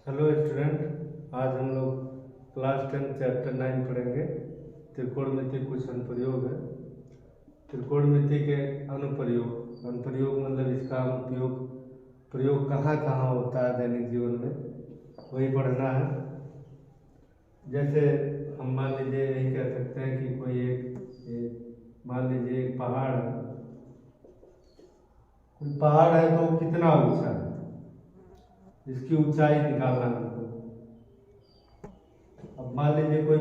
Hello student, आज हम लोग क्लास 10 चैप्टर 9 पढ़ेंगे। त्रिकोणमिति कुछ अनुप्रयोग है। त्रिकोणमिति के अनुप्रयोग अनुप्रयोग मतलब इसका अनुप्रयोग प्रयोग कहाँ कहाँ होता है दैनिक जीवन में, वही पढ़ना है। जैसे हम मान लीजिए यही कह सकते हैं कि कोई एक मान लीजिए एक पहाड़ है। कोई पहाड़ है तो कितना ऊंचा है, इसकी ऊंचाई निकालना है हमको। अब मान लीजिए कोई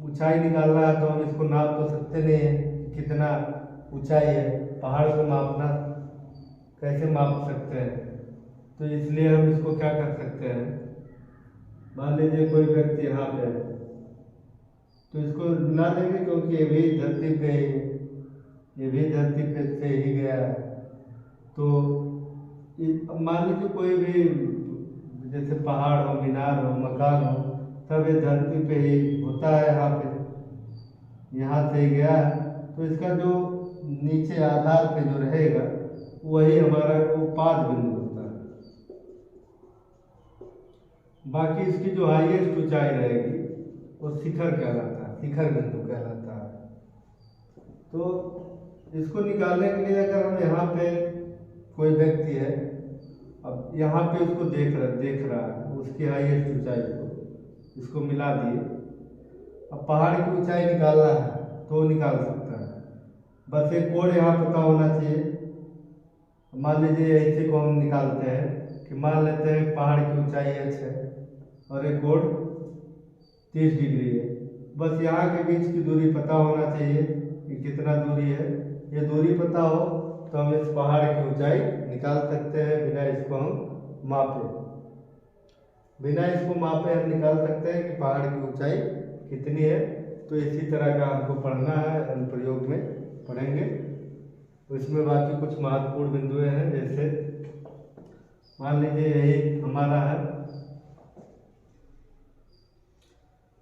ऊंचाई निकालना है तो हम इसको नाप तो सकते नहीं है कि कितना ऊंचाई है। पहाड़ को मापना कैसे माप सकते हैं, तो इसलिए हम इसको क्या कर सकते हैं। मान लीजिए कोई व्यक्ति यहाँ पे है तो इसको ना लेंगे क्योंकि ये भी धरती पे ही है, ये भी धरती पे से ही गया है। तो अब मान लीजिए कोई भी जैसे पहाड़ हो, मीनार हो, मकान हो, सब ये धरती पे ही होता है। यहाँ से ही गया है तो इसका जो नीचे आधार पे जो रहेगा वही हमारा वो पाद बिंदु होता है। बाकी इसकी जो हाईएस्ट ऊंचाई रहेगी वो शिखर कहलाता है, शिखर बिंदु कहलाता है। तो इसको निकालने के लिए अगर हम यहाँ पे कोई व्यक्ति है, अब यहाँ पे उसको देख रहा है उसकी हाईएस्ट ऊंचाई को, इसको मिला दिए। अब पहाड़ की ऊंचाई निकालना है तो निकाल सकता है, बस एक कोण यहाँ पता होना चाहिए। मान लीजिए ऐसे को हम निकालते हैं कि मान लेते हैं पहाड़ की ऊंचाई h है और एक कोण 30 डिग्री है। बस यहाँ के बीच की दूरी पता होना चाहिए कि कितना दूरी है। ये दूरी पता हो तो हम इस पहाड़ की ऊंचाई निकाल सकते हैं बिना इसको हम मापे। बिना इसको मापे हम निकाल सकते हैं कि पहाड़ की ऊंचाई कितनी है। तो इसी तरह का हमको पढ़ना है, अनुप्रयोग में पढ़ेंगे। तो इसमें बाकी कुछ महत्वपूर्ण बिंदुएं हैं, जैसे मान लीजिए यही हमारा है।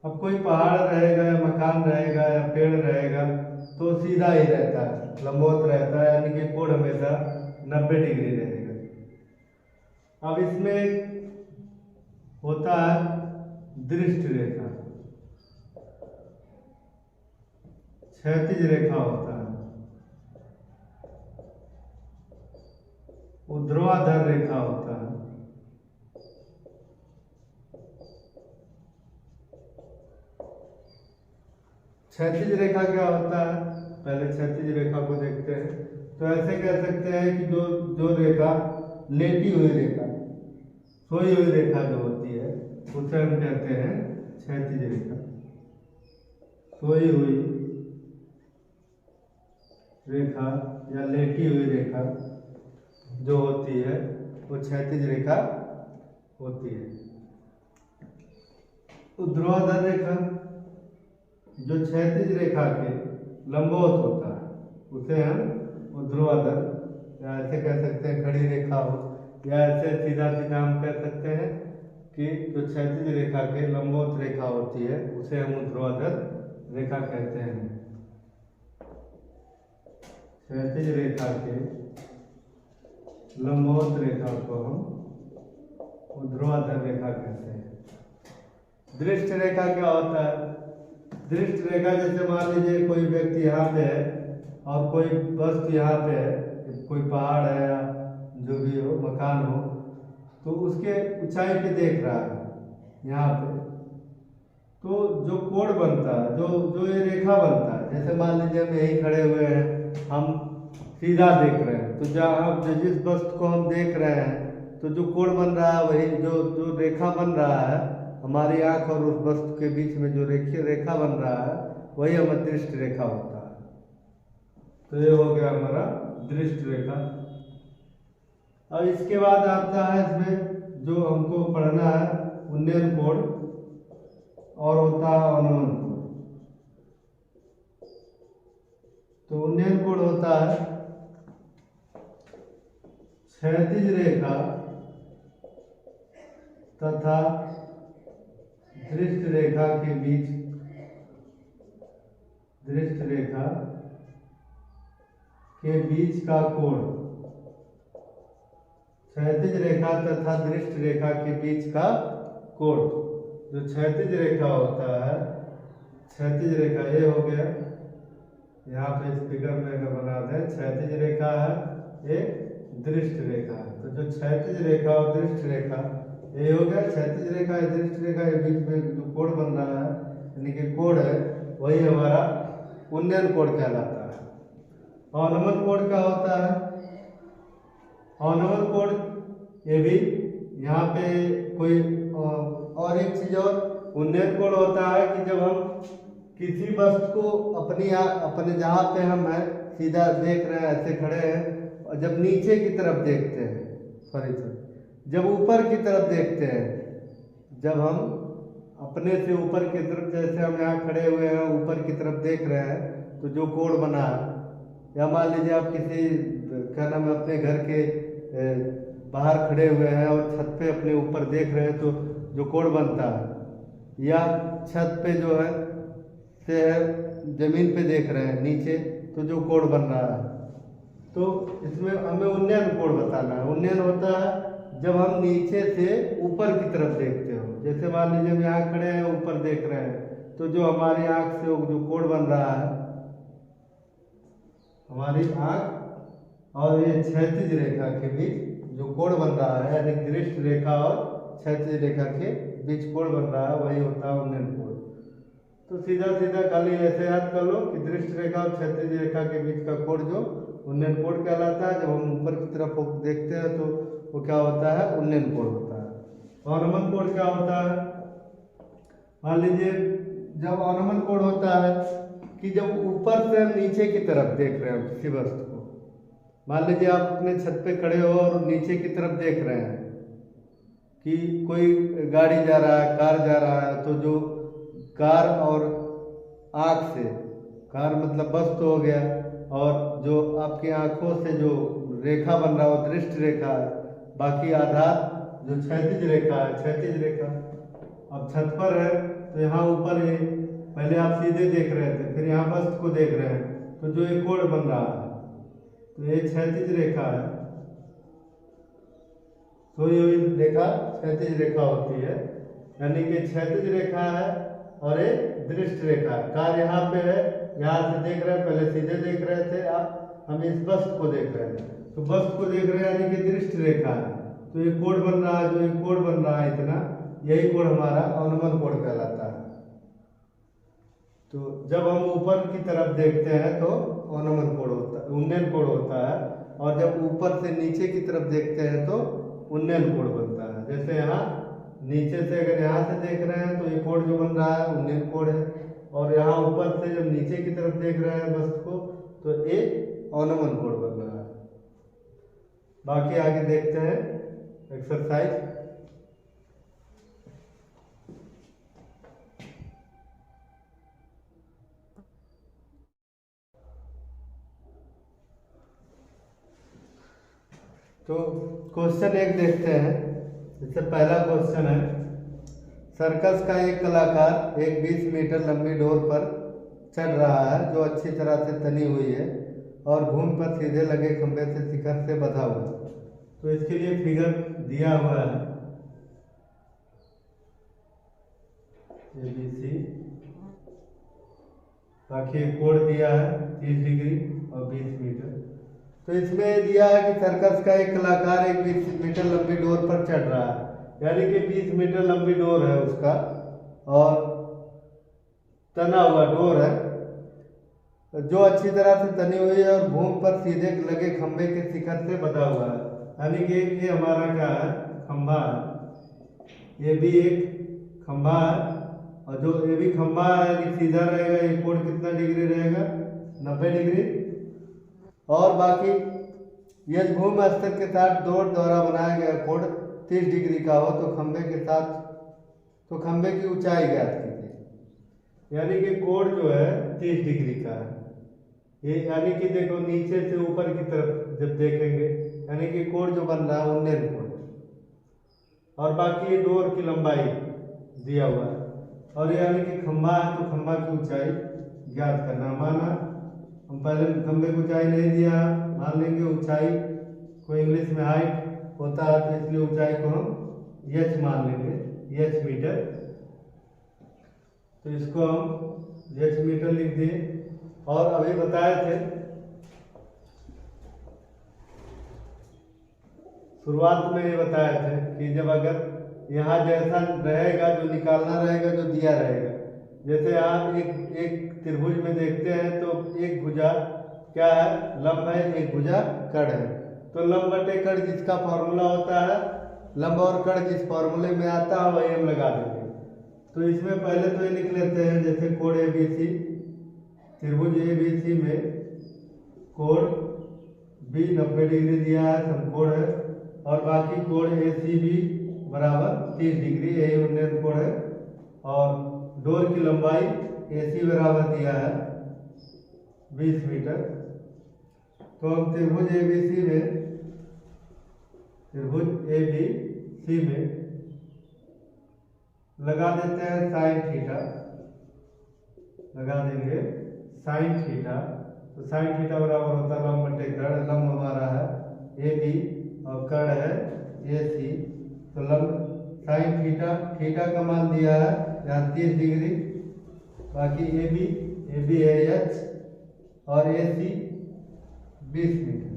अब कोई पहाड़ रहेगा या मकान रहेगा या पेड़ रहेगा तो सीधा ही रहता है, लंबवत रहता है, यानी कि कोण हमेशा 90 डिग्री रहेगा। अब इसमें होता है दृष्ट रेखा, क्षैतिज रेखा होता है, ऊर्ध्वाधर रेखा होता है, क्षैतिज रेखा क्या होता है, पहले क्षैतिज रेखा को देखते हैं। तो ऐसे कह सकते हैं कि जो जो रेखा लेटी हुई रेखा, सोई हुई रेखा जो होती है उसे हम कहते हैं क्षैतिज रेखा। सोई हुई रेखा या लेटी हुई रेखा जो होती है वो क्षैतिज रेखा होती है। ऊर्ध्वाधर रेखा जो क्षैतिज रेखा के लंबवत होता है उसे हम ऊर्ध्वाधर, या ऐसे कह सकते हैं खड़ी रेखा हो, या ऐसे सीधा सीधा हम कह सकते हैं कि जो क्षैतिज रेखा के लंबवत रेखा होती है उसे हम ऊर्ध्वाधर रेखा कहते हैं। क्षैतिज रेखा के लंबवत रेखा को हम ऊर्ध्वाधर रेखा कहते हैं। दृष्ट रेखा क्या होता है? दृष्ट रेखा जैसे मान लीजिए कोई व्यक्ति यहाँ पे है और कोई वस्तु यहाँ पे है, कोई पहाड़ है या जो भी हो, मकान हो, तो उसके ऊंचाई पे देख रहा है यहाँ पे। तो जो कोण बनता है, जो जो ये रेखा बनता है, जैसे मान लीजिए हम यहीं खड़े हुए हैं, हम सीधा देख रहे हैं, तो जहाँ जिस वस्तु को हम देख रहे हैं तो जो कोण बन रहा है वही जो जो रेखा बन रहा है हमारी आंख और उस वस्तु के बीच में जो रेखा बन रहा है वही हमारा दृष्ट रेखा होता है। तो ये हो गया हमारा दृष्ट रेखा। अब इसके बाद आता है इसमें जो हमको पढ़ना है उन्नयन कोण और होता है अवनमन कोण। तो उन्नयन कोण होता है क्षैतिज रेखा तथा दृष्ट रेखा के बीच, दृष्ट रेखा के बीच का कोण क्षैतिज रेखा तथा दृष्ट रेखा के बीच का कोण। जो क्षैतिज रेखा होता है, क्षैतिज रेखा ये हो गया, यहाँ पे इस फिगर में अगर बना दें, क्षैतिज रेखा है, ये दृष्ट रेखा है। तो जो क्षैतिज रेखा और दृष्ट रेखा ये हो गया, क्षैतिज रेखा है, दृष्ट रेखा के बीच में जो कोण बन रहा है, यानी कि कोण है, वही हमारा उन्नयन कोण कहलाता है। अवनमन कोण क्या होता है? अवनमन कोण ये भी यहाँ पे कोई और एक चीज और, उन्नयन कोण होता है कि जब हम किसी वस्तु को अपने जहाँ पे हम है सीधा देख रहे हैं, ऐसे खड़े हैं, और जब नीचे की तरफ देखते हैं, सॉरी जब ऊपर की तरफ देखते हैं, जब हम अपने से ऊपर की तरफ, जैसे हम यहाँ खड़े हुए हैं ऊपर की तरफ देख रहे हैं, तो जो कोण बना है, या मान लीजिए आप किसी क्या नाम है अपने घर के बाहर खड़े हुए हैं और छत पे अपने ऊपर देख रहे हैं, तो जो कोण बनता है, या छत पे जो है से जमीन पे देख रहे हैं नीचे, तो जो कोण बन रहा है, तो इसमें हमें उन्नयन कोण बताना है। उन्नयन होता है जब हम नीचे से ऊपर की तरफ देखते हो, जैसे मान लीजिए हम यहाँ खड़े हैं ऊपर देख रहे हैं, तो जो हमारी आंख से जो कोण बन रहा है, हमारी आंख और ये क्षैतिज रेखा के बीच जो कोण बन रहा है, यानी दृष्ट रेखा और क्षैतिज रेखा के बीच कोण बन रहा है, वही होता है उन्नयन कोण। तो सीधा सीधा खाली ऐसे याद कर लो कि दृष्ट रेखा और क्षैतिज रेखा के बीच का कोण जो उन्नयन कोण कहलाता है। जब हम ऊपर की तरफ देखते हैं तो वो क्या होता है? उन्नयन कोण होता है। अवनमन कोण क्या होता है? मान लीजिए जब अवनमन कोण होता है कि जब ऊपर से हम नीचे की तरफ देख रहे हैं किसी वस्तु को, मान लीजिए आप अपने छत पे खड़े हो और नीचे की तरफ देख रहे हैं कि कोई गाड़ी जा रहा है, कार जा रहा है, तो जो कार और आँख से, कार मतलब वस्तु हो गया, और जो आपकी आंखों से जो रेखा बन रहा है वो दृष्ट रेखा है, बाकी आधार जो क्षैतिज रेखा है, क्षैतिज रेखा। अब छत पर है तो यहाँ ऊपर है, पहले आप सीधे देख रहे थे, फिर यहाँ वस्तु को देख रहे हैं, तो जो एक कोण बन रहा है, तो ये क्षैतिज रेखा है। तो ये रेखा क्षैतिज रेखा होती है, यानी कि क्षैतिज रेखा है और ये दृष्ट रेखा है। कार यहाँ पे है, यहाँ से देख रहे हैं, पहले सीधे देख रहे थे आप, हम इस वस्तु को देख रहे हैं, तो वस्तु को देख रहे हैं यानी कि दृष्ट रेखा है। तो ये कोण बन रहा है, जो ये कोण बन रहा है इतना, यही कोण हमारा अवनमन कोण कहलाता है। तो जब हम ऊपर की तरफ देखते हैं तो अवनमन कोण होता है, उन्नयन कोण होता है, और जब ऊपर से नीचे की तरफ देखते हैं तो उन्नयन कोण बनता है। जैसे यहाँ नीचे से अगर यहाँ से देख रहे हैं तो ये कोण जो बन रहा है उन्नयन कोण है, और यहाँ ऊपर से जब नीचे की तरफ देख रहे हैं वस्तु को, तो ये अवनमन कोण बन रहा है। बाकी आगे देखते हैं एक्सरसाइज। तो क्वेश्चन एक देखते हैं। जैसे पहला क्वेश्चन है, सर्कस का एक कलाकार एक 20 मीटर लंबी डोर पर चढ़ रहा है जो अच्छी तरह से तनी हुई है और घूम पर सीधे लगे खंभे से शिखर से बंधा हुआ है। तो इसके लिए फिगर दिया हुआ है ABC, बाकी कोण दिया है 30 डिग्री और 20 मीटर। तो इसमें दिया है कि सर्कस का एक कलाकार एक 20 मीटर लंबी डोर पर चढ़ रहा है, यानी कि 20 मीटर लंबी डोर है उसका और तना हुआ डोर है जो अच्छी तरह से तनी हुई है और भूमि पर सीधे लगे खंभे के शिखर से बंधा हुआ है। यानी कि ये हमारा क्या है? खंभा है, ये भी एक खंभा है, और जो ये भी खंभा है यानी सीधा रहेगा, ये कोण कितना डिग्री रहेगा? 90 डिग्री। और बाकी यदि भूमि स्तर के साथ डोर द्वारा बनाया गया कोण 30 डिग्री का हो तो खंभे के साथ खंभे की ऊंचाई ज्ञात कीजिए। यानी कि कोण जो है 30 डिग्री का है, ये यानी कि देखो नीचे से ऊपर की तरफ जब देखेंगे, यानी कि कोण जो बन रहा है उन्नयन कोण, और बाकी ये डोर की लंबाई दिया हुआ है, और यानी कि खंभा है तो खंभा की ऊंचाई ज्ञात करना। माना हम पहले खंभे की ऊंचाई नहीं दिया, मान लेंगे ऊंचाई को इंग्लिश में हाइट होता है, तो इसलिए ऊंचाई को हम एच मान लेंगे, एच मीटर। तो इसको हम एच मीटर लिख दिए। और अभी बताए थे शुरुआत में ये बताए थे कि जब अगर यहाँ जैसा रहेगा, जो निकालना रहेगा, जो दिया रहेगा, जैसे आप एक त्रिभुज में देखते हैं तो एक भुजा क्या है, लंब है, एक भुजा कड़ है। तो लंब बटे कड़ जिसका फॉर्मूला होता है, लंब और कड़ जिस फॉर्मूले में आता है वही हम लगा देंगे। तो इसमें पहले तो ये लिख लेते हैं, जैसे कोण ABC, त्रिभुज ABC में कोण B 90 डिग्री दिया है, समकोण है, और बाकी कोण ACB बराबर 30 डिग्री, यही उन्नयन कोण है। और डोर की लंबाई AC बराबर दिया है 20 मीटर। तो हम त्रिभुज ABC में लगा देते हैं साइन थीटा, लगा देंगे साइन थीटा। तो साइन थीटा बराबर होता है लंब बटे कड़, लंब हमारा है AB और कड़ है AC। तो लंब साइन थीटा, थीटा का मान दिया है यहाँ 30 डिग्री, बाकी AB है H और AC 20 मीटर,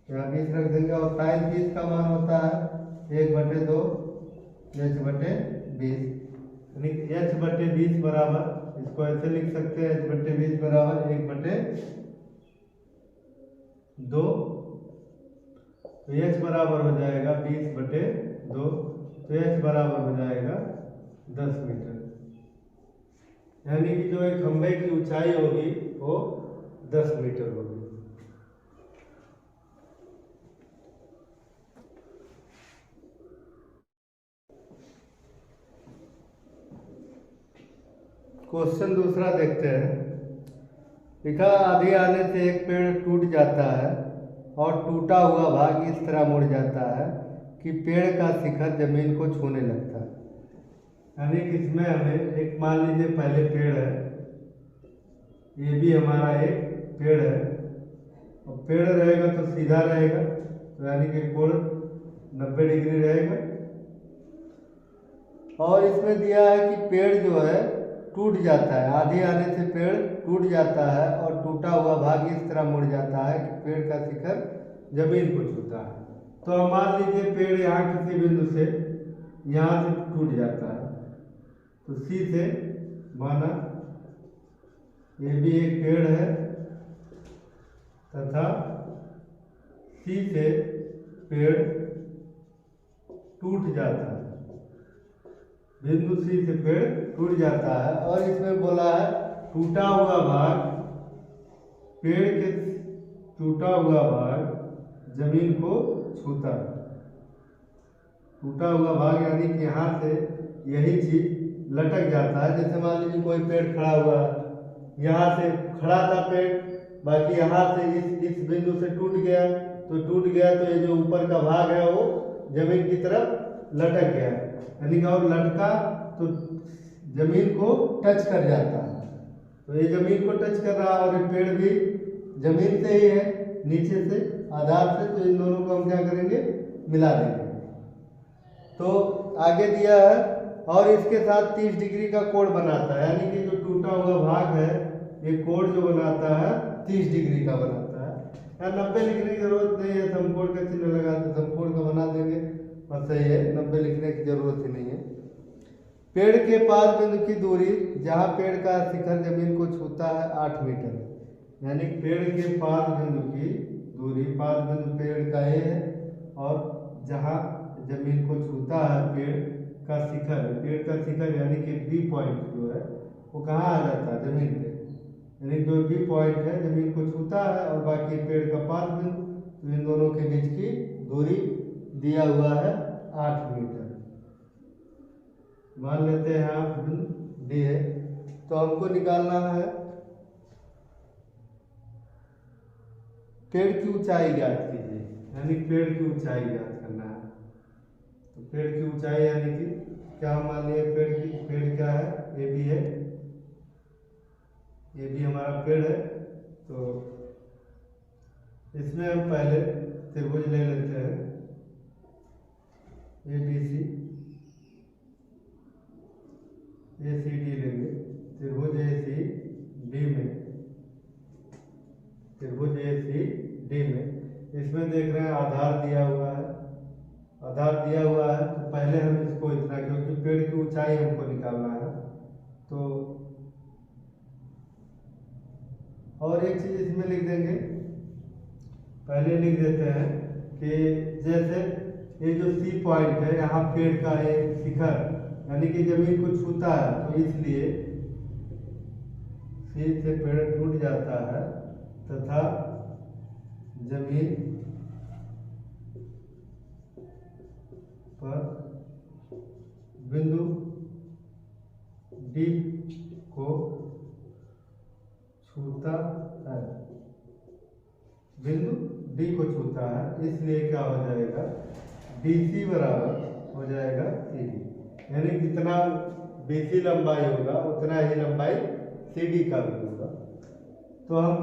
यहाँ 20 रख देंगे। और साइन 30 का मान होता है 1/2 H बटे 20, यानी H बटे 20 बराबर, इसको ऐसे लिख सकते हैं, H बटे 20 बराबर 1/2। तो H बराबर हो जाएगा 20/2, तो H बराबर हो जाएगा 10 मीटर। यानी कि जो एक खंभे की ऊंचाई होगी वो 10 मीटर होगी। क्वेश्चन दूसरा देखते हैं। लिखा आंधी आने से एक पेड़ टूट जाता है और टूटा हुआ भाग इस तरह मुड़ जाता है कि पेड़ का शिखर जमीन को छूने लगता है। यानी कि इसमें हमें एक, मान लीजिए पहले पेड़ है, ये भी हमारा एक पेड़ है, और पेड़ रहेगा तो सीधा रहेगा, तो यानी कि कोण 90 डिग्री रहेगा। और इसमें दिया है कि पेड़ जो है टूट जाता है, आंधी आने से पेड़ टूट जाता है और टूटा हुआ भाग इस तरह मुड़ जाता है कि पेड़ का शिखर जमीन को छूता है। तो अब मान लीजिए पेड़ यहाँ किसी बिंदु से यहाँ से टूट जाता है, तो C से माना ये भी एक पेड़ है तथा C से पेड़ टूट जाता है, बिंदु C से पेड़ टूट जाता है। और इसमें बोला है टूटा हुआ भाग, पेड़ के टूटा हुआ भाग जमीन को छूता है। टूटा हुआ भाग यानी कि यहाँ से यही चीज लटक जाता है। जैसे मान लीजिए कोई पेड़ खड़ा हुआ है, यहाँ से खड़ा था पेड़, बाकी यहाँ से इस बिंदु से टूट गया, तो टूट गया तो ये जो ऊपर का भाग है वो जमीन की तरफ लटक गया, यानी कि और लटका तो जमीन को टच कर जाता है। तो ये जमीन को टच कर रहा है और ये पेड़ भी जमीन से ही है, नीचे से आधार से, तो इन दोनों को हम क्या करेंगे, मिला देंगे। तो आगे दिया है और इसके साथ 30 डिग्री का कोण बनाता है, यानी कि जो टूटा हुआ भाग है ये कोण जो बनाता है 30 डिग्री का बनाता है। यहाँ 90 लिखने की जरूरत नहीं है, समकोण का चिन्ह लगा तो समकोण का बना देंगे, बस सही है, 90 लिखने की जरूरत ही नहीं है। पेड़ के पास बिंदु की दूरी जहाँ पेड़ का शिखर जमीन को छूता है 8 मीटर, यानी पेड़ के पास बिंदु की दूरी, पास बिंदु पेड़ का ये है और जहाँ जमीन को छूता है पेड़ का शिखर, पेड़ का शिखर यानी कि बी पॉइंट जो है वो कहाँ आ जाता है, जमीन पे, यानी जो बी पॉइंट है जमीन को छूता है और बाकी पेड़ का पास बिंदु, तो इन दोनों के बीच की दूरी दिया हुआ है 8 मीटर। मान लेते हैं यहाँ बिंदु डी है, तो हमको निकालना है पेड़ की ऊंचाई ज्ञात कीजिए, यानी पेड़ की ऊंचाई ज्ञात करना है। तो पेड़ की ऊंचाई यानी कि क्या मान लिया, पेड़ क्या है, ए बी है, ये भी हमारा पेड़ है। तो इसमें हम पहले त्रिभुज ले लेते हैं, A B C, A C D लेंगे, त्रिभुज ए सी डी में, त्रिभुज ए सी डी में इसमें देख रहे हैं आधार दिया हुआ है, आधार दिया हुआ है तो पहले हम इसको इतना, क्योंकि पेड़ की ऊंचाई हमको निकालना है तो और एक चीज इसमें लिख देंगे, पहले लिख देते हैं कि जैसे ये जो सी पॉइंट है यहाँ पेड़ का एक शिखर यानी कि जमीन को छूता है तो इसलिए सी से पेड़ टूट जाता है तथा जमीन पर बिंदु डी को छूता है, बिंदु डी को छूता है, इसलिए क्या हो जाएगा BC बराबर हो जाएगा CD, यानी जितना BC लंबाई होगा उतना ही लंबाई CD का भी होगा। तो हम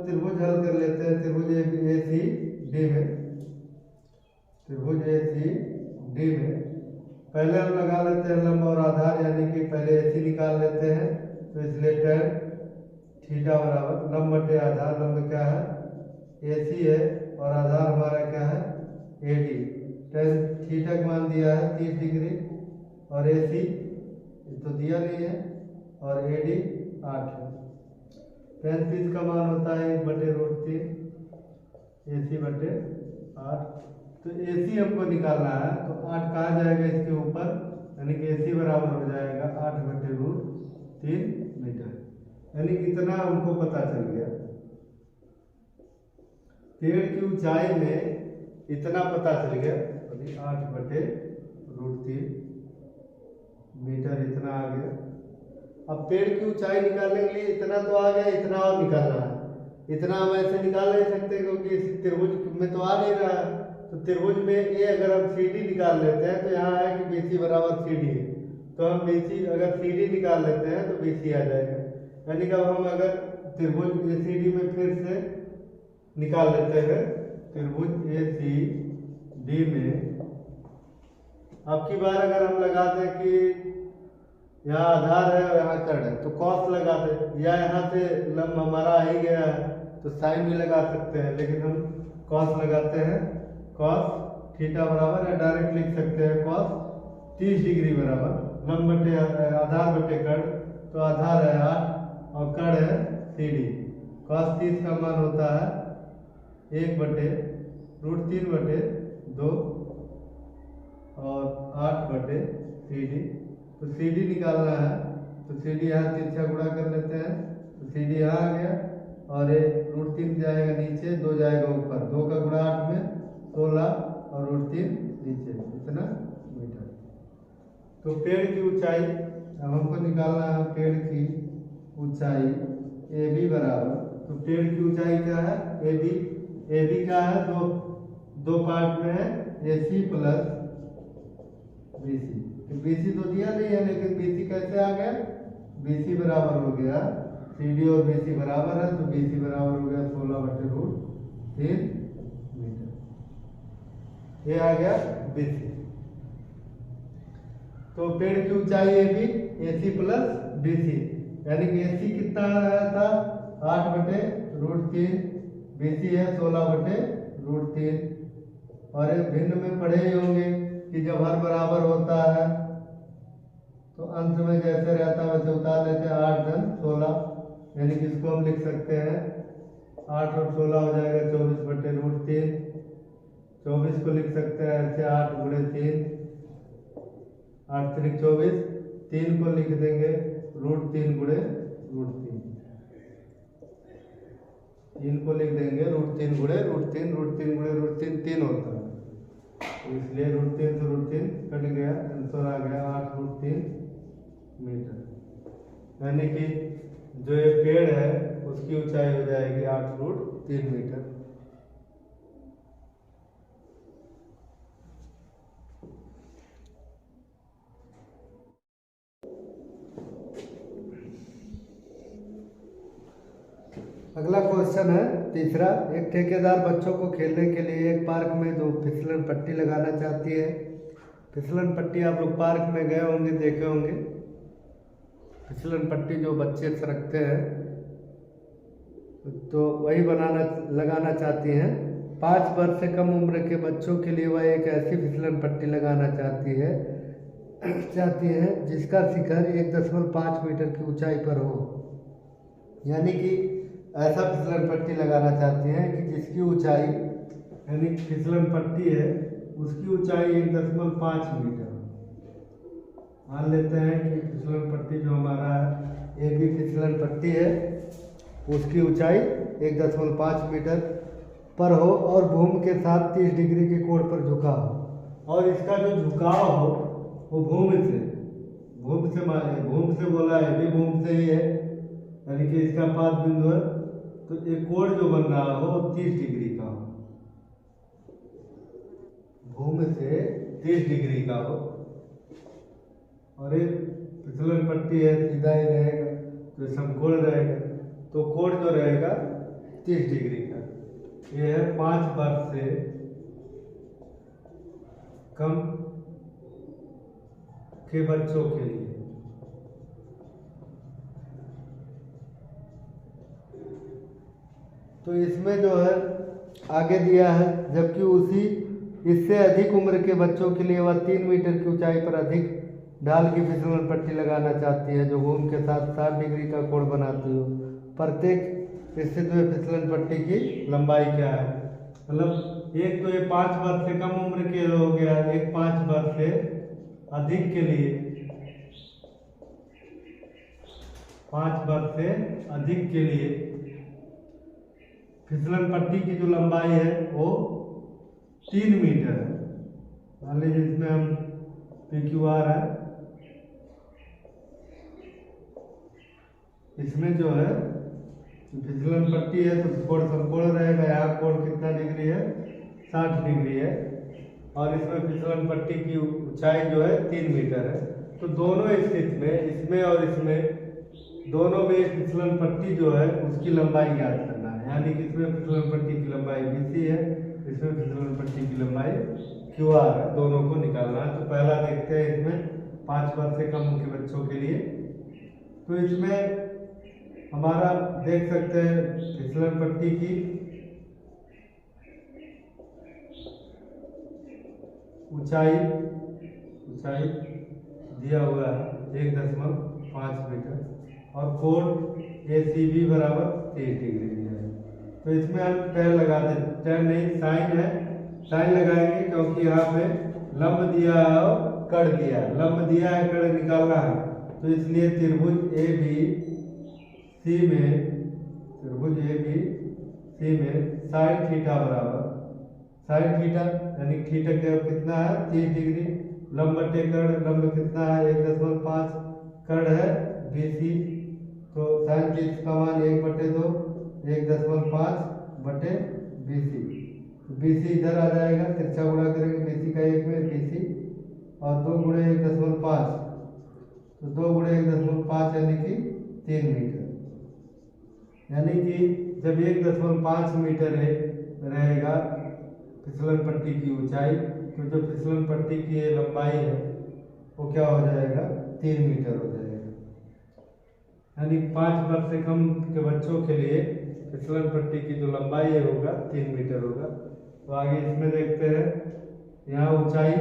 त्रिभुज हल कर लेते हैं, त्रिभुज ACD में, त्रिभुज ACD में पहले हम लगा लेते हैं लंब और आधार, यानी कि पहले AC निकाल लेते हैं तो इसलिए tan थीटा बराबर लंब बटे आधार, लंब क्या है AC है और आधार हमारा क्या है AD, tan थीटा का मान दिया है 30 डिग्री और AC तो दिया नहीं है और AD 8 है, tan 30 का मान होता है 1/√3 AC बटे 8, तो AC हमको निकालना है तो 8 कहाँ जाएगा इसके ऊपर, यानी कि AC बराबर हो जाएगा 8/√3 मीटर, यानी कि इतना हमको पता चल गया। पेड़ की ऊंचाई में इतना पता चल गया, 8/√3 मीटर इतना आ गया। अब पेड़ की ऊंचाई निकालने के लिए इतना तो आ गया, इतना और निकालना है, इतना हम ऐसे निकाल नहीं सकते क्योंकि इस त्रिभुज में तो आ नहीं रहा है, तो त्रिभुज में ये अगर हम CD निकाल लेते हैं तो यहाँ है कि BC बराबर CD है, तो हम BC अगर CD निकाल लेते हैं तो BC आ जाएगा, यानी कि अब हम अगर त्रिभुज ACD में फिर से निकाल लेते हैं, त्रिभुज ACD में अब की बार अगर हम लगा दें कि यहाँ आधार है और यहाँ कर्ण है तो कॉस लगा दें, या यहाँ से लंब हमारा आ ही गया है तो साइन भी लगा सकते हैं, लेकिन हम कॉस लगाते हैं, कॉस थीटा बराबर या डायरेक्ट लिख सकते हैं कॉस 30 डिग्री बराबर लंब बटे आधार बटे कर्ण, तो आधार है 8 और कर्ण है CD, कॉस 30 का मान होता है 1/√3/2 और 8/CD, तो CD निकालना है तो CD यहाँ तिरछा गुणा कर लेते हैं तो CD यहाँ आ गया और ये √3 जाएगा नीचे, 2 जाएगा ऊपर, 2 का गुणा 8 में 16 और √3 नीचे, इतना मीटर। तो पेड़ की ऊंचाई अब हमको निकालना है, पेड़ की ऊंचाई AB बराबर, तो पेड़ की ऊंचाई क्या है AB क्या है, दो पार्ट में है AC प्लस BC, तो BC तो दिया नहीं है लेकिन BC कैसे आ गया, BC बराबर हो गया CD और BC बराबर है तो BC बराबर हो गया 16/√3 मीटर, ये आ गया BC। तो पेड़ की ऊंचाई AC प्लस BC, यानी कि AC कितना आया था 8/√3, BC है 16/√3, और एक भिन्न में पढ़े ही होंगे कि जब हर बराबर होता है तो अंत में जैसे रहता है वैसे उतार लेते हैं, 8 × 16, यानी कि इसको हम लिख सकते हैं 8 और 16 हो जाएगा 24/√3, 24 को लिख सकते हैं ऐसे 8 × 3, 8 × 24, 3 को लिख देंगे √3 × √3, 3 को लिख देंगे √3 × √3, √3 × √3 3 होता है, तो इसलिए √3 से √3 कट गया, आंसर आ गया 8/√3 मीटर, यानी कि जो ये पेड़ है उसकी ऊंचाई हो जाएगी 8/√3 मीटर। अगला क्वेश्चन है तीसरा, एक ठेकेदार बच्चों को खेलने के लिए एक पार्क में 2 फिसलन पट्टी लगाना चाहती है। फिसलन पट्टी आप लोग पार्क में गए होंगे, देखे होंगे। फिसलन पट्टी जो बच्चे सरकते हैं तो वही लगाना चाहती हैं। 5 वर्ष से कम उम्र के बच्चों के लिए वह एक ऐसी फिसलन पट्टी लगाना चाहती है जिसका शिखर 1.5 मीटर की ऊंचाई पर हो। यानी कि ऐसा फिसलन पट्टी लगाना चाहती हैं कि जिसकी ऊंचाई, यानी फिसलन पट्टी है उसकी ऊंचाई 1.5 मीटर। मान लेते हैं कि फिसलन पट्टी जो हमारा एक भी फिसलन पट्टी है उसकी ऊंचाई 1.5 मीटर पर हो और भूमि के साथ 30 डिग्री के कोण पर झुका हो, और इसका जो झुकाव हो वो भूमि से बोला है, भी भूमि से ही है, यानी कि इसका पाद बिंदु है, तो एक कोण जो बन रहा हो 30 डिग्री का हो, भूमि से 30 डिग्री का हो। और एक फिसलन पट्टी है सीधा ही रहेगा तो समकोण रहेगा, तो कोण जो रहेगा 30 डिग्री का। ये है 5 वर्ष से कम के बच्चों के लिए। तो इसमें जो है आगे दिया है, जबकि इससे अधिक उम्र के बच्चों के लिए वह 3 मीटर की ऊंचाई पर अधिक ढाल की फिसलन पट्टी लगाना चाहती है जो भूमि के साथ 60 डिग्री का कोण बनाती हो। प्रत्येक स्थिति में फिसलन पट्टी की लंबाई क्या है, मतलब एक तो ये 5 वर्ष से कम उम्र के हो गया, एक 5 वर्ष से अधिक के लिए, 5 वर्ष से अधिक के लिए फिसलन पट्टी की जो लंबाई है वो 3 मीटर है। मान लीजिए इसमें हम PQR है, इसमें जो है फिसलन पट्टी है तो कोण समकोण रहेगा। यहाँ कोण कितना डिग्री है, 60 डिग्री है, और इसमें फिसलन पट्टी की ऊंचाई जो है 3 मीटर है। तो दोनों स्थिति में, इसमें और इसमें, दोनों में फिसलन पट्टी जो है उसकी लंबाई ज्ञात करना है। यानी कि इसमें फिसलन पट्टी की लंबाई BC है, इसमें फिसलन पट्टी की लंबाई QR है, दोनों को निकालना है। तो पहला देखते हैं इसमें 5 वर्ष से कम के बच्चों के लिए। तो इसमें हमारा देख सकते हैं फिसलन पट्टी की ऊंचाई दिया हुआ है 1.5 मीटर, और कोण ACB बराबर 30 डिग्री दिया है। तो इसमें हम tan लगा दें, tan नहीं साइन है, साइन लगाएंगे क्योंकि यहाँ पे लंब दिया है और कड़ दिया है, लंब दिया है कड़ निकालना है। तो इसलिए त्रिभुज ABC में साइन थीटा बराबर, साइन थीटा यानी थीटा का कितना है 30 डिग्री, लंब बटे कड़, लंब कितना है 1.5, कड़ है BC, तो साइन 30 का मान 1/2, 1.5 बटे BC। BC इधर आ जाएगा, तिरछा गुणा करेंगे BC का 1 में BC, और 2 गुणे 1.5, तो 2 गुणे 1.5 यानी कि 3 मीटर। यानी कि जब 1.5 मीटर रहेगा फिसलन पट्टी की ऊंचाई, तो जो फिसलन पट्टी की लंबाई है वो क्या हो जाएगा, 3 मीटर हो जाएगा। यानी 5 वर्ष से कम के बच्चों के लिए फिसलन पट्टी की जो लंबाई है होगा 3 मीटर होगा। तो आगे इसमें देखते हैं, यहाँ ऊंचाई,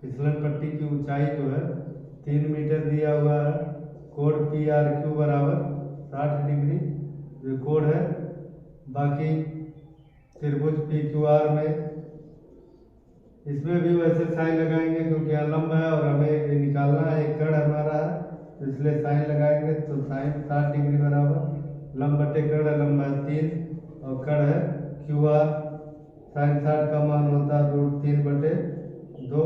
फिसलन पट्टी की ऊंचाई जो है 3 मीटर दिया हुआ है, कोण PRQ बराबर 60 डिग्री जो कोण है। बाकी त्रिभुज PQR में इसमें भी वैसे साइन लगाएंगे क्योंकि यहाँ लंब है और हमें ये निकालना है, एक कड़ हमारा है, तो इसलिए साइन लगाएंगे। तो साइन 60 डिग्री बराबर लंब बटे कड़ है, लंब है 3 और कड़ है QR। साइन 60 का मान होता है √3/2,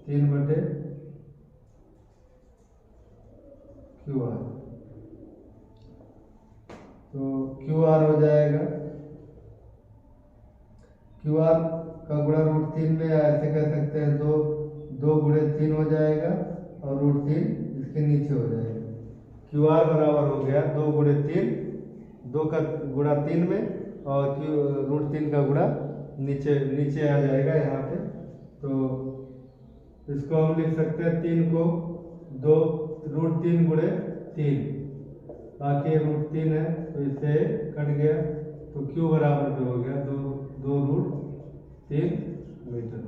3/QR। तो QR हो जाएगा, QR का गुणा √3 में, ऐसे कह सकते हैं 2 गुणे 3 हो जाएगा और √3 इसके नीचे हो जाएगा। QR बराबर हो गया 2 गुणे 3, 2 का गुणा 3 में और √3 का गुणा नीचे आ जाएगा यहाँ पे। तो इसको हम लिख सकते हैं 3 को 2 √3 गुणे 3, बाकी √3 है तो इससे कट गया तो Q बराबर जो हो गया 2 √3 मीटर।